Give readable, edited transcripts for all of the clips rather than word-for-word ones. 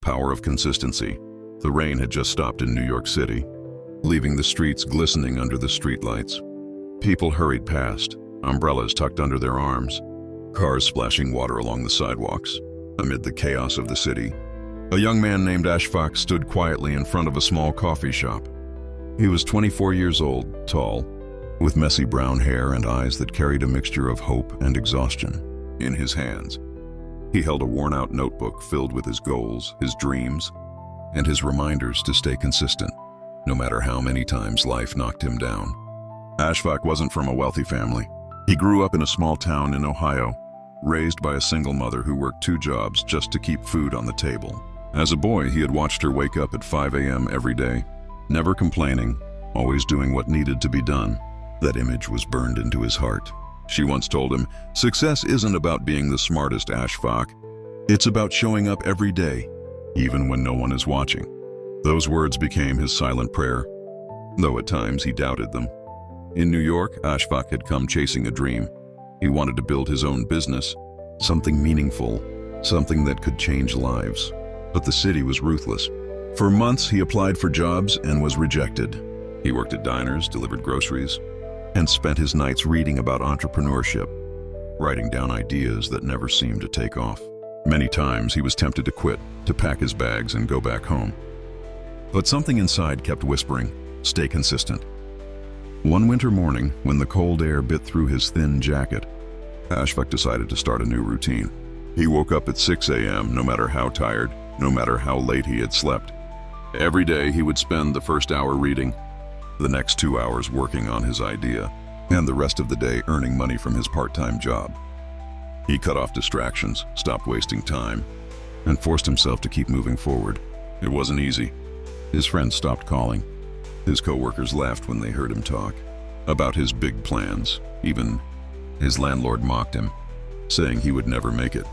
Power of consistency. The rain had just stopped in New York City, leaving the streets glistening under the streetlights. People hurried past, umbrellas tucked under their arms, cars splashing water along the sidewalks. Amid the chaos of the city, a young man named Ashfaq stood quietly in front of a small coffee shop. He was 24 years old, tall, with messy brown hair and eyes that carried a mixture of hope and exhaustion. In his hands, he held a worn-out notebook filled with his goals, his dreams, and his reminders to stay consistent, no matter how many times life knocked him down. Ashfaq wasn't from a wealthy family. He grew up in a small town in Ohio, raised by a single mother who worked 2 jobs just to keep food on the table. As a boy, he had watched her wake up at 5 a.m. every day, never complaining, always doing what needed to be done. That image was burned into his heart. She once told him, "Success isn't about being the smartest, Ashfaq. It's about showing up every day, even when no one is watching." Those words became his silent prayer, though at times he doubted them. In New York, Ashfaq had come chasing a dream. He wanted to build his own business, something meaningful, something that could change lives. But the city was ruthless. For months, he applied for jobs and was rejected. He worked at diners, delivered groceries, and spent his nights reading about entrepreneurship, writing down ideas that never seemed to take off. Many times, he was tempted to quit, to pack his bags and go back home. But something inside kept whispering, "Stay consistent." One winter morning, when the cold air bit through his thin jacket, Ashfaq decided to start a new routine. He woke up at 6 a.m., no matter how tired, no matter how late he had slept. Every day, he would spend the first hour reading, the next 2 hours working on his idea, and the rest of the day earning money from his part-time job. He cut off distractions, stopped wasting time, and forced himself to keep moving forward. It wasn't easy. His friends stopped calling. His co-workers laughed when they heard him talk about his big plans. Even his landlord mocked him, saying he would never make it.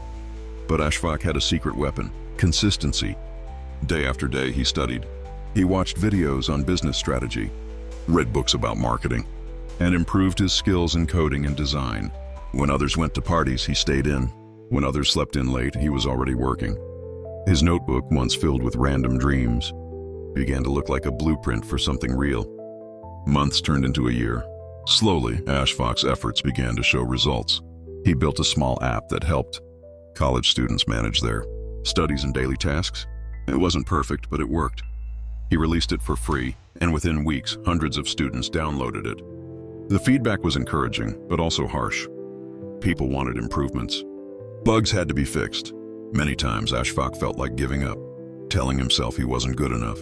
But Ashfaq had a secret weapon: consistency. Day after day, he studied. He watched videos on business strategy, read books about marketing, and improved his skills in coding and design. When others went to parties, he stayed in. When others slept in late, he was already working. His notebook, once filled with random dreams, began to look like a blueprint for something real. Months turned into a year. Slowly, Ashfaq's efforts began to show results. He built a small app that helped college students manage their studies and daily tasks. It wasn't perfect, but it worked. He released it for free, and within weeks, hundreds of students downloaded it. The feedback was encouraging, but also harsh. People wanted improvements. Bugs had to be fixed. Many times, Ashfaq felt like giving up, telling himself he wasn't good enough.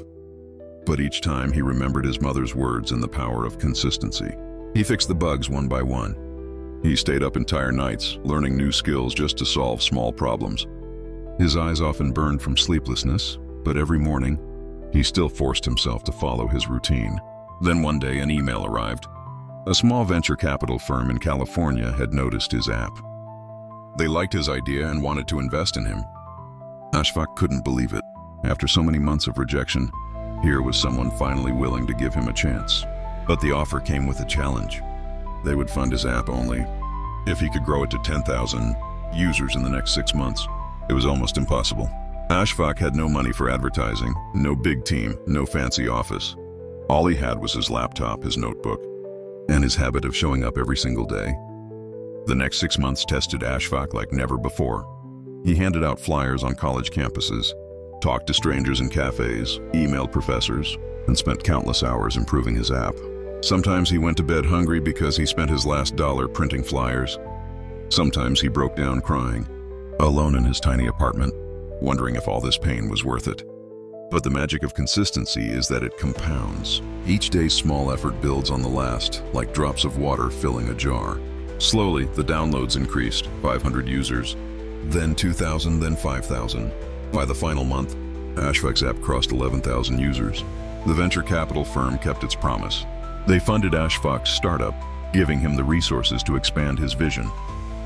But each time, he remembered his mother's words and the power of consistency. He fixed the bugs one by one. He stayed up entire nights, learning new skills just to solve small problems. His eyes often burned from sleeplessness, but every morning, he still forced himself to follow his routine. Then one day, an email arrived. A small venture capital firm in California had noticed his app. They liked his idea and wanted to invest in him. Ashfaq couldn't believe it. After so many months of rejection, here was someone finally willing to give him a chance. But the offer came with a challenge. They would fund his app only if he could grow it to 10,000 users in the next 6 months. It was almost impossible. Ashfaq had no money for advertising, no big team, no fancy office. All he had was his laptop, his notebook, and his habit of showing up every single day. The next 6 months tested Ashfaq like never before. He handed out flyers on college campuses, talked to strangers in cafes, emailed professors, and spent countless hours improving his app. Sometimes he went to bed hungry because he spent his last dollar printing flyers. Sometimes he broke down crying, alone in his tiny apartment, wondering if all this pain was worth it. But the magic of consistency is that it compounds. Each day's small effort builds on the last, like drops of water filling a jar. Slowly, the downloads increased, 500 users, then 2,000, then 5,000. By the final month, Ashfaq's app crossed 11,000 users. The venture capital firm kept its promise. They funded Ashfaq's startup, giving him the resources to expand his vision.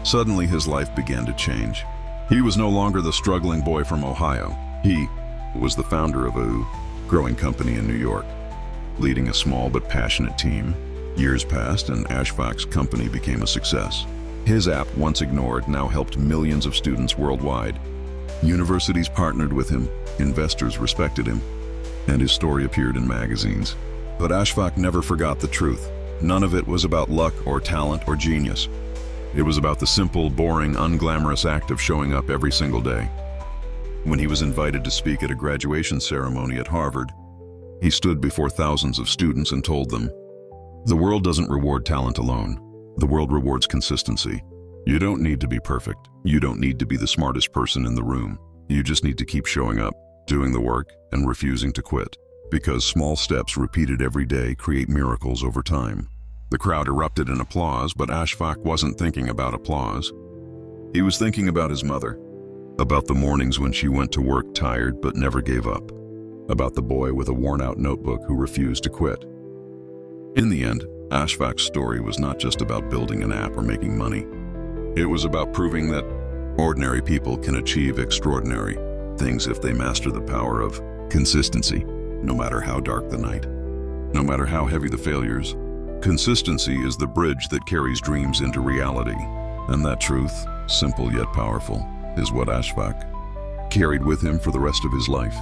Suddenly, his life began to change. He was no longer the struggling boy from Ohio. He was the founder of a growing company in New York, leading a small but passionate team. Years passed, and Ashfaq's company became a success. His app, once ignored, now helped millions of students worldwide. Universities partnered with him, investors respected him, and his story appeared in magazines. But Ashfaq never forgot the truth. None of it was about luck or talent or genius. It was about the simple, boring, unglamorous act of showing up every single day. When he was invited to speak at a graduation ceremony at Harvard, he stood before thousands of students and told them, "The world doesn't reward talent alone. The world rewards consistency. You don't need to be perfect. You don't need to be the smartest person in the room. You just need to keep showing up, doing the work, and refusing to quit. Because small steps repeated every day create miracles over time." The crowd erupted in applause, but Ashfaq wasn't thinking about applause. He was thinking about his mother, about the mornings when she went to work tired but never gave up, about the boy with a worn-out notebook who refused to quit. In the end, Ashfaq's story was not just about building an app or making money. It was about proving that ordinary people can achieve extraordinary things if they master the power of consistency, no matter how dark the night, no matter how heavy the failures. Consistency is the bridge that carries dreams into reality. And that truth, simple yet powerful, is what Ashfaq carried with him for the rest of his life.